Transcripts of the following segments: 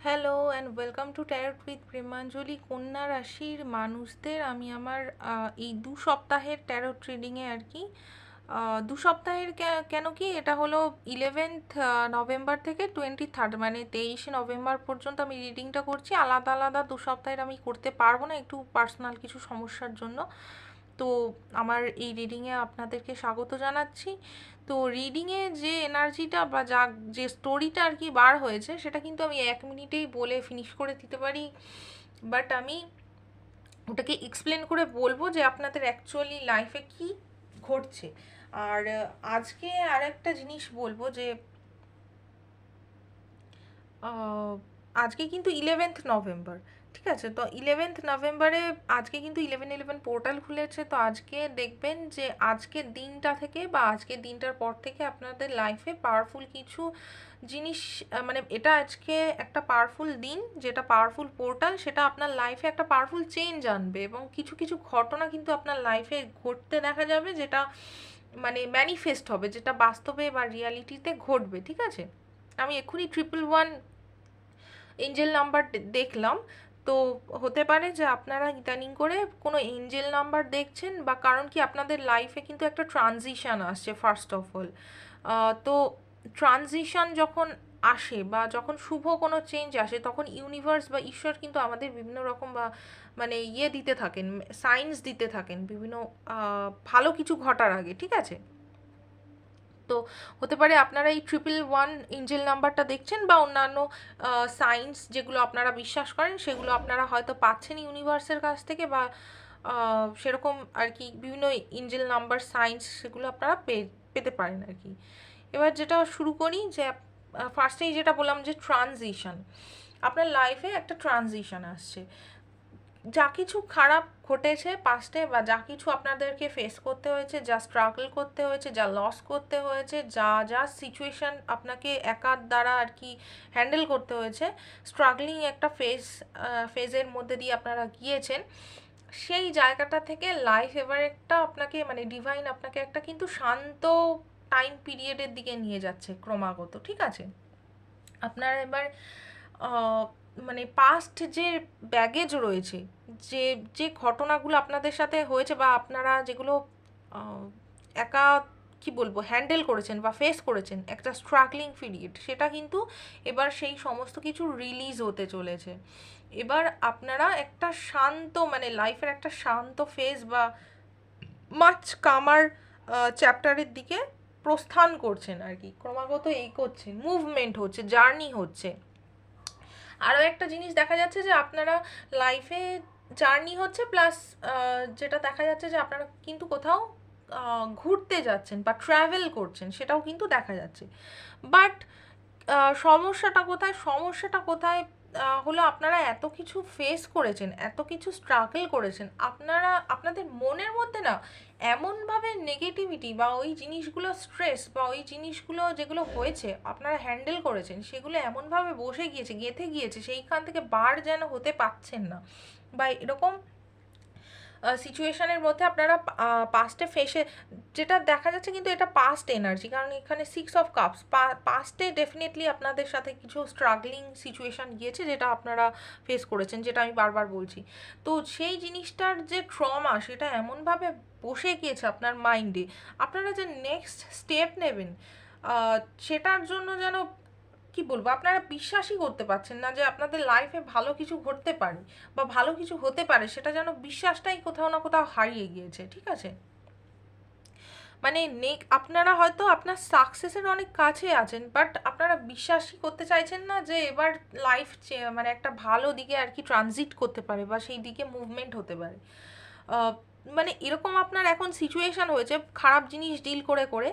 Hello and welcome to tarot with Premanjali. কন্যা রাশির মানুষদের আমি আমার এই 2 সপ্তাহের ট্যারট রিডিংয়ে আর কি 2 সপ্তাহের কেন কি এটা হলো 11th নভেম্বর থেকে 23rd মানে 23শে নভেম্বর পর্যন্ত আমি রিডিংটা করছি। আলাদা আলাদা 2 সপ্তাহের আমি করতে পারবো না, একটু পার্সোনাল কিছু সমস্যার জন্য। তো আমার এই রিডিংয়ে আপনাদেরকে স্বাগত জানাচ্ছি। তো রিডিংয়ে যে এনার্জিটা বা যে স্টোরিটা আর কি বার হয়েছে সেটা কিন্তু আমি 1 মিনিটেই বলে ফিনিশ করে দিতে পারি, বাট আমি ওটাকে এক্সপ্লেন করে বলবো যে আপনাদের অ্যাকচুয়ালি লাইফে কি ঘটছে। আর আজকে আর একটা জিনিস বলবো যে আহ, আজকে কিন্তু 11th নভেম্বর, ঠিক আছে? তো 11th নভেম্বরে আজকে কিন্তু 11/11 পোর্টাল খুলেছে। তো আজকে দেখবেন যে আজকের দিনটা থেকে বা আজকের দিনটার পর থেকে আপনাদের লাইফে পাওয়ারফুল কিছু জিনিস, মানে এটা আজকে একটা পাওয়ারফুল দিন, যেটা পাওয়ারফুল পোর্টাল, সেটা আপনার লাইফে একটা পাওয়ারফুল চেঞ্জ আনবে এবং কিছু কিছু ঘটনা কিন্তু আপনার লাইফে ঘটতে দেখা যাবে, যেটা মানে ম্যানিফেস্ট হবে, যেটা বাস্তবে বা রিয়ালিটিতে ঘটবে, ঠিক আছে? আমি এক্ষুনি 111 এঞ্জেল নাম্বার দেখলাম। তো হতে পারে যে আপনারা ইদানিং করে কোনো এঞ্জেল নাম্বার দেখছেন, বা কারণ কি আপনাদের লাইফে কিন্তু একটা ট্রানজিশন আসছে ফার্স্ট অফ অল। তো ট্রানজিশন যখন আসে বা যখন শুভ কোনো চেঞ্জ আসে, তখন ইউনিভার্স বা ঈশ্বর কিন্তু আমাদের বিভিন্ন রকম বা মানে দিতে থাকেন, সাইন্স দিতে থাকেন বিভিন্ন ভালো কিছু ঘটার আগে, ঠিক আছে? তো হতে পারে আপনারা এই 111 এঞ্জেল নাম্বারটা দেখছেন, বা অন্যান্য সাইন্স যেগুলো আপনারা বিশ্বাস করেন সেগুলো আপনারা হয়তো পাচ্ছেন ইউনিভার্সের কাছ থেকে, বা সেরকম আর কি বিভিন্ন এঞ্জেল নাম্বার সাইন্স সেগুলো আপনারা পেতে পারেন আর কি। এবার যেটা শুরু করি, যে ফার্স্টেই যেটা বললাম যে ট্রানজিশন, আপনার লাইফে একটা ট্রানজিশন আসছে। যা কিছু খারাপ ঘটেছে পাস্টে, বা যা কিছু আপনাদেরকে ফেস করতে হয়েছে, যা স্ট্রাগল করতে হয়েছে, যা লস করতে হয়েছে, যা যা সিচুয়েশন আপনাকে একার দ্বারা আর কি হ্যান্ডেল করতে হয়েছে, স্ট্রাগলিং একটা ফেজের মধ্যে দিয়ে আপনারা গিয়েছেন, সেই জায়গাটা থেকে লাইফ এবার একটা আপনাকে মানে ডিভাইন আপনাকে একটা কিন্তু শান্ত টাইম পিরিয়ডের দিকে নিয়ে যাচ্ছে ক্রমাগত, ঠিক আছে? আপনার এবার আহ, মানে পাস্ট যে ব্যাগেজ রয়েছে, যে যে ঘটনাগুলো আপনাদের সাথে হয়েছে বা আপনারা যেগুলো আহ, একা কি বলবো হ্যান্ডেল করেছেন বা ফেস করেছেন একটা স্ট্রাগলিং পিরিয়ড, সেটা কিন্তু এবার সেই সমস্ত কিছু রিলিজ হতে চলেছে। এবার আপনারা একটা শান্ত মানে লাইফের একটা শান্ত ফেজ বা মাচ কামার চ্যাপ্টারের দিকে প্রস্থান করছেন আর কি, ক্রমাগত এগোচ্ছেন, মুভমেন্ট হচ্ছে, জার্নি হচ্ছে। আরও একটা জিনিস দেখা যাচ্ছে যে আপনারা লাইফে জার্নি হচ্ছে, প্লাস যেটা দেখা যাচ্ছে যে আপনারা কিন্তু কোথাও ঘুরতে যাচ্ছেন বা ট্রাভেল করছেন, সেটাও কিন্তু দেখা যাচ্ছে। বাট সমস্যাটা কোথায় হলো, আপনারা এত কিছু ফেস করেছেন, এত কিছু স্ট্রাগল করেছেন, আপনারা আপনাদের মনের মধ্যে না এমনভাবে নেগেটিভিটি বা ওই জিনিসগুলো স্ট্রেস বা ওই জিনিসগুলো যেগুলো হয়েছে আপনারা হ্যান্ডেল করেছেন, সেগুলো এমনভাবে বসে গিয়েছে, গেঁথে গিয়েছে, সেইখান থেকে বার যেন হতে পারছেন না, বা এরকম সিচুয়েশনের মধ্যে আপনারা পাস্টে ফেসে, যেটা দেখা যাচ্ছে কিন্তু এটা পাস্ট এনার্জি, কারণ এখানে 6 অফ কাপস, পাস্টে ডেফিনেটলি আপনাদের সাথে কিছু স্ট্রাগলিং সিচুয়েশান গিয়েছে যেটা আপনারা ফেস করেছেন, যেটা আমি বারবার বলছি। তো সেই জিনিসটার যে ট্রমা সেটা এমনভাবে বসে গিয়েছে আপনার মাইন্ডে, আপনারা যে নেক্সট স্টেপ নেবেন সেটার জন্য যেন কি বলবো আপনারা বিশ্বাসই করতে পারছেন না যে আপনাদের লাইফে ভালো কিছু ঘটতে পারে বা ভালো কিছু হতে পারে, সেটা যেন বিশ্বাসটাই কোথাও না কোথাও হারিয়ে গিয়েছে, ঠিক আছে? মানে আপনারা হয়তো আপনার সাকসেসের অনেক কাছে আছেন, বাট আপনারা বিশ্বাসই করতে চাইছেন না যে এবার লাইফ মানে একটা ভালো দিকে আর কি ট্রানজিট করতে পারে বা সেই দিকে মুভমেন্ট হতে পারে। আহ, মানে এরকম আপনার এখন সিচুয়েশান হয়েছে খারাপ জিনিস ডিল করে করে,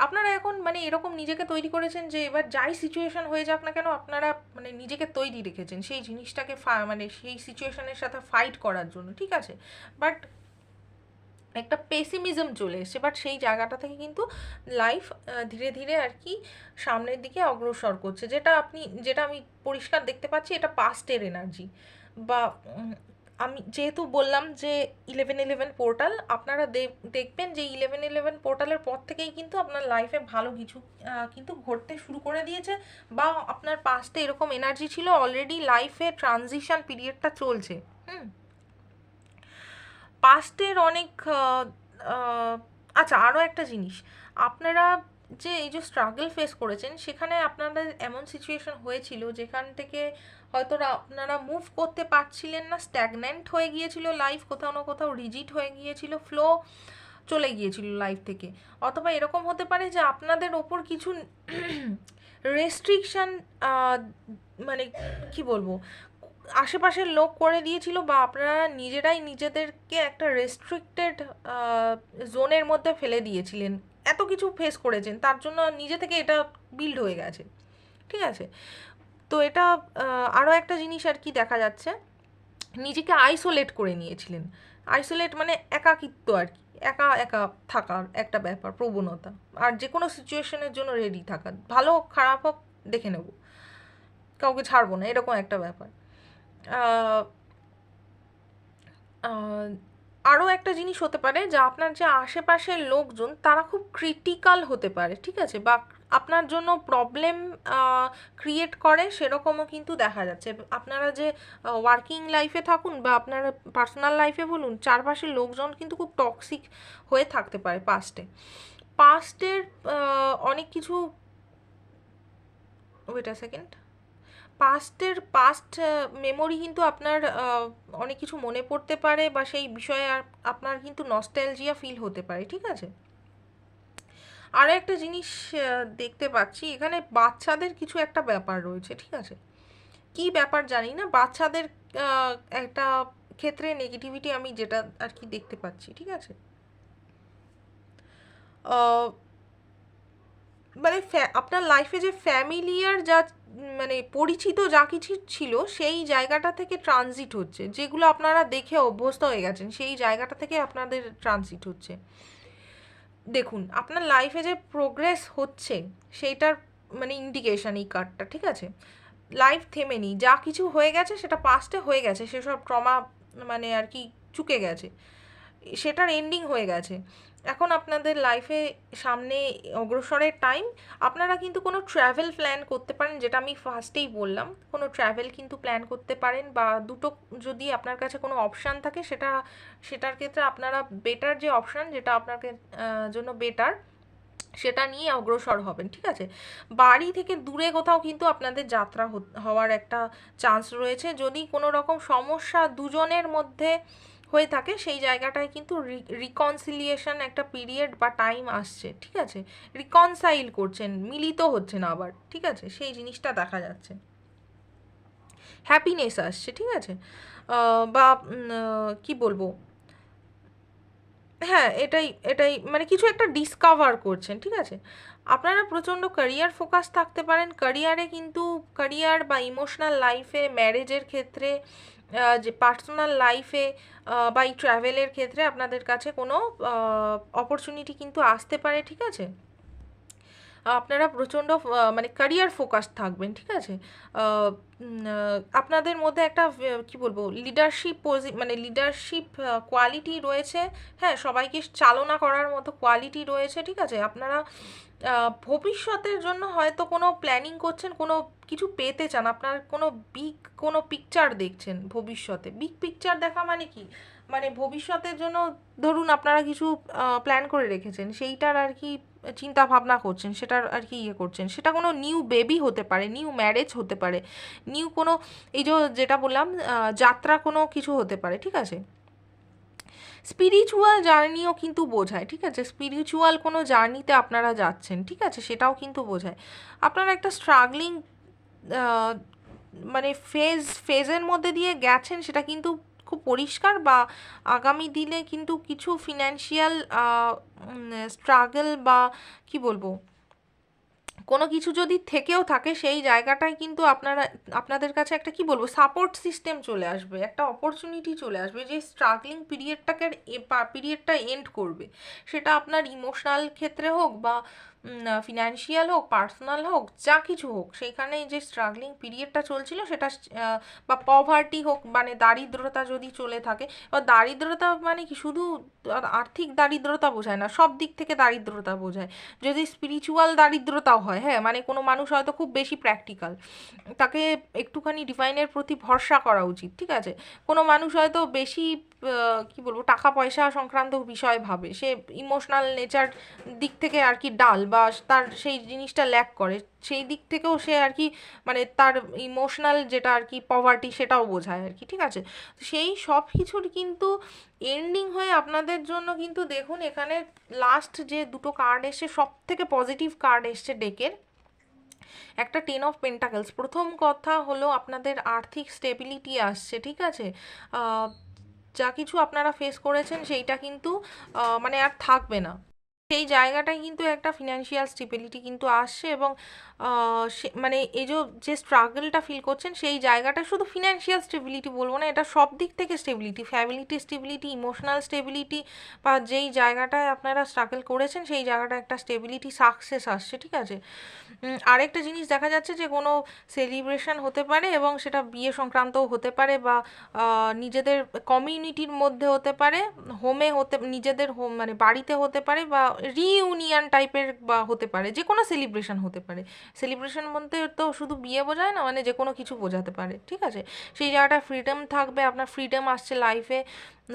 আপনারা এখন মানে এরকম নিজেকে তৈরি করেছেন যে এবার যাই সিচুয়েশান হয়ে যাক না কেন আপনারা মানে নিজেকে তৈরি রেখেছেন সেই জিনিসটাকে মানে সেই সিচুয়েশানের সাথে ফাইট করার জন্য, ঠিক আছে? বাট একটা পেসিমিজম চলে এসছে, বাট সেই জায়গাটা থেকে কিন্তু লাইফ ধীরে ধীরে আর কি সামনের দিকে অগ্রসর করছে, যেটা আমি পরিষ্কার দেখতে পাচ্ছি, এটা পাস্টের এনার্জি। বা আমি যেহেতু বললাম যে 1111 পোর্টাল, আপনারা দেখবেন যে 1111 পোর্টালের পর থেকেই কিন্তু আপনার লাইফে ভালো কিছু কিন্তু ঘটতে শুরু করে দিয়েছে, বা আপনার পাস্টে এরকম এনার্জি ছিল, অলরেডি লাইফে ট্রানজিশন পিরিয়ডটা চলছে। হুম। পাস্টের অনেক আচ্ছা, আরও একটা জিনিস, আপনারা যে এই যে স্ট্রাগল ফেস করেছেন, সেখানে আপনাদের এমন সিচুয়েশন হয়েছিল যেখান থেকে হয়তো আপনারা মুভ করতে পারছিলেন না, স্ট্যাগন্যান্ট হয়ে গিয়েছিল লাইফ, কোথাও না কোথাও রিজিড হয়ে গিয়েছিল, ফ্লো চলে গিয়েছিল লাইফ থেকে। অথবা এরকম হতে পারে যে আপনাদের ওপর কিছু রেস্ট্রিকশন, মানে কি বলবো, আশেপাশের লোক করে দিয়েছিল, বা আপনারা নিজেরাই নিজেদেরকে একটা রেস্ট্রিক্টেড জোনের মধ্যে ফেলে দিয়েছিলেন। এত কিছু ফেস করেছেন, তার জন্য নিজে থেকে এটা বিল্ড হয়ে গেছে। ঠিক আছে, তো এটা আরও একটা জিনিস আর কি দেখা যাচ্ছে, নিজেকে আইসোলেট করে নিয়েছিলেন। আইসোলেট মানে একাকিত্ব আর কি, একা একা থাকার একটা ব্যাপার, প্রবণতা, আর যে কোনো সিচুয়েশনের জন্য রেডি থাকা, ভালো খারাপ হোক দেখে নেব, কাউকে ছাড়বো না, এরকম একটা ব্যাপার। আরও একটা জিনিস হতে পারে যে আপনার যে আশেপাশের লোকজন তারা খুব ক্রিটিক্যাল হতে পারে, ঠিক আছে, বা আপনার জন্য প্রবলেম ক্রিয়েট করে, সেরকমও কিন্তু দেখা যাচ্ছে। আপনারা যে ওয়ার্কিং লাইফে থাকুন বা আপনার পার্সোনাল লাইফে বলুন, চারপাশের লোকজন কিন্তু খুব টক্সিক হয়ে থাকতে পারে পাস্টের অনেক কিছু। Wait a second. Past memory কিন্তু আপনার অনেক কিছু মনে পড়তে পারে, বা সেই বিষয়ে আপনার কিন্তু নস্টালজিয়া ফিল হতে পারে, ঠিক আছে। আরও একটা জিনিস দেখতে পাচ্ছি এখানে, বাচ্চাদের কিছু একটা ব্যাপার রয়েছে, ঠিক আছে, কি ব্যাপার জানি না, বাচ্চাদের একটা ক্ষেত্রে নেগেটিভিটি আমি যেটা আর কি দেখতে পাচ্ছি, ঠিক আছে। মানে আপনার লাইফে যে ফ্যামিলিয়ার যা মানে পরিচিত যা কিছু ছিল, সেই জায়গাটা থেকে ট্রানজিট হচ্ছে, যেগুলো আপনারা দেখে অভ্যস্ত হয়ে গেছেন, সেই জায়গাটা থেকে আপনাদের ট্রানজিট হচ্ছে। দেখুন, আপনার লাইফে যে প্রোগ্রেস হচ্ছে সেইটার মানে ইন্ডিকেশান এই কার্ডটা, ঠিক আছে। লাইফ থেমেনি, যা কিছু হয়ে গেছে সেটা পাস্টে হয়ে গেছে, সেসব ট্রমা মানে আর কি চুকে গেছে, সেটার এন্ডিং হয়ে গেছে। এখন আপনাদের লাইফে সামনে অগ্রসরের টাইম। আপনারা কিন্তু কোনো ট্র্যাভেল প্ল্যান করতে পারেন, যেটা আমি ফার্স্টেই বললাম, কোনো ট্র্যাভেল কিন্তু প্ল্যান করতে পারেন, বা দুটো যদি আপনার কাছে কোনো অপশান থাকে, সেটার ক্ষেত্রে আপনারা বেটার যে অপশান, যেটা আপনার জন্য বেটার, সেটা নিয়ে অগ্রসর হবেন, ঠিক আছে। বাড়ি থেকে দূরে কোথাও কিন্তু আপনাদের যাত্রা হওয়ার একটা চান্স রয়েছে, যদি কোনো রকম সমস্যা দুজনের মধ্যে হয়ে থাকে, সেই জায়গাটায় কিন্তু রিকনসিলিয়েশন একটা পিরিয়ড বা টাইম আসছে, ঠিক আছে, রিকনসাইল করছেন, মিলিত হচ্ছেন আবার, ঠিক আছে, সেই জিনিসটা দেখা যাচ্ছে, হ্যাপিনেস আসছে, ঠিক আছে। বা কি বলবো, হ্যাঁ, এটাই এটাই মানে কিছু একটা ডিসকভার করছেন, ঠিক আছে। আপনারা প্রচণ্ড ক্যারিয়ার ফোকাস থাকতে পারেন, ক্যারিয়ারে কিন্তু ক্যারিয়ার বা ইমোশনাল লাইফে, ম্যারেজের ক্ষেত্রে, যে পার্সোনাল লাইফে বা এই ট্রাভেলের ক্ষেত্রে আপনাদের কাছে কোনো অপরচুনিটি কিন্তু আসতে পারে, ঠিক আছে। আপনারা প্রচণ্ড মানে ক্যারিয়ার ফোকাস থাকবেন, ঠিক আছে। আপনাদের মধ্যে একটা কি বলবো, লিডারশিপ মানে লিডারশিপ কোয়ালিটি রয়েছে, হ্যাঁ, সবাইকে চালনা করার মতো কোয়ালিটি রয়েছে, ঠিক আছে। আপনারা ভবিষ্যতের জন্য হয়তো কোনো প্ল্যানিং করছেন, কোনো কিছু পেতে চান, আপনার কোনো পিকচার দেখছেন ভবিষ্যতে। বিগ পিকচার দেখা মানে কি, মানে ভবিষ্যতের জন্য ধরুন আপনারা কিছু প্ল্যান করে রেখেছেন, সেইটার আর কি চিন্তা ভাবনা করছেন, সেটার আর কি ইয়ে করছেন, সেটা কোনো নিউ বেবি হতে পারে, নিউ ম্যারেজ হতে পারে, নিউ কোনো এই যে যেটা বললাম যাত্রা কোনো কিছু হতে পারে, ঠিক আছে। স্পিরিচুয়াল জার্নিও কিন্তু বোঝায়, ঠিক আছে, স্পিরিচুয়াল কোনো জার্নিতে আপনারা যাচ্ছেন, ঠিক আছে, সেটাও কিন্তু বোঝায়। আপনারা একটা স্ট্রাগলিং মানে ফেজের মধ্যে দিয়ে গেছেন, সেটা কিন্তু খুব পরিষ্কার, বা আগামী দিনে কিন্তু কিছু ফিনান্সিয়াল স্ট্রাগল বা কি বলবো, কোনো কিছু যদি থেকেও থাকে, সেই জায়গাটায় কিন্তু আপনাদের কাছে একটা কি বলবো সাপোর্ট সিস্টেম চলে আসবে, একটা অপরচুনিটি চলে আসবে, যে স্ট্রাগলিং পিরিয়ডটা এন্ড করবে, সেটা আপনার ইমোশনাল ক্ষেত্রে হোক, বা ফিনান্সিয়াল হোক, পার্সোনাল হোক, যা কিছু হোক, সেইখানে যে স্ট্রাগলিং পিরিয়ডটা চলছিল সেটা বা পভার্টি হোক, মানে দারিদ্রতা যদি চলে থাকে, বা দারিদ্রতা মানে কি শুধু আর্থিক দারিদ্রতা বোঝায় না, সব দিক থেকে দারিদ্রতা বোঝায়। যদি স্পিরিচুয়াল দারিদ্রতাও হয়, হ্যাঁ, মানে কোনো মানুষ হয়তো খুব বেশি প্র্যাকটিক্যাল, তাকে একটুখানি ডিভাইনের প্রতি ভরসা করা উচিত, ঠিক আছে। কোনো মানুষ হয়তো বেশি কি বলবো, টাকা পয়সা সংক্রান্ত বিষয় ভাবে, সে ইমোশনাল নেচার দিক থেকে আর কি ডাল, বা তার সেই জিনিসটা ল্যাক করে, সেই দিক থেকেও সে আর কি, মানে তার ইমোশনাল যেটা আর কি পভার্টি, সেটাও বোঝায় আর কি, ঠিক আছে। তো সেই সব কিছুর কিন্তু এন্ডিং হয়ে আপনাদের জন্য কিন্তু দেখুন এখানে লাস্ট যে দুটো কার্ড এসছে, সব থেকে পজিটিভ কার্ড এসছে ডেকের, একটা 10 অফ পেন্টাকেলস। প্রথম কথা হলো আপনাদের আর্থিক স্টেবিলিটি আসছে, ঠিক আছে। যা কিছু আপনারা ফেস করেছেন সেইটা কিন্তু মানে আর থাকবে না, সেই জায়গাটায় কিন্তু একটা ফিনান্সিয়াল স্টেবিলিটি কিন্তু আসছে। এবং মানে এই যে স্ট্রাগলটা ফিল করছেন, সেই জায়গাটা শুধু ফিনান্সিয়াল স্টেবিলিটি বলবো না, এটা সব দিক থেকে স্টেবিলিটি, ফ্যামিলিটি স্টেবিলিটি, ইমোশনাল স্টেবিলিটি, বা যেই জায়গাটায় আপনারা স্ট্রাগল করেছেন সেই জায়গাটা একটা স্টেবিলিটি, সাকসেস আসছে, ঠিক আছে। আরেকটা জিনিস দেখা যাচ্ছে যে কোনো সেলিব্রেশন হতে পারে, এবং সেটা বিয়ে সংক্রান্তও হতে পারে, বা নিজেদের কমিউনিটির মধ্যে হতে পারে, হোমে হতে, নিজেদের হোম মানে বাড়িতে হতে পারে, বা রিইউনিয়ন টাইপের বা হতে পারে, যে কোনো সেলিব্রেশন হতে পারে। সেলিব্রেশন বলতে তো শুধু বিয়ে বোঝায় না, মানে যে কোনো কিছু বোঝাতে পারে, ঠিক আছে। সেই জায়গাটা ফ্রিডম থাকবে, আপনার ফ্রিডম আসছে লাইফে,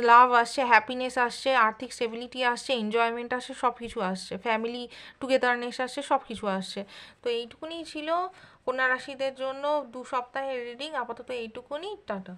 লাভ আসছে, হ্যাপিনেস আসছে, আর্থিক স্টেবিলিটি আসছে, এনজয়মেন্ট আসছে, সব কিছু আসছে, ফ্যামিলি টুগেদারনেস আসছে, সব কিছু আসছে। তো এইটুকুনি ছিল কন্যা রাশিদের জন্য 2 সপ্তাহের রিডিং, আপাতত এইটুকুনি, টাটা।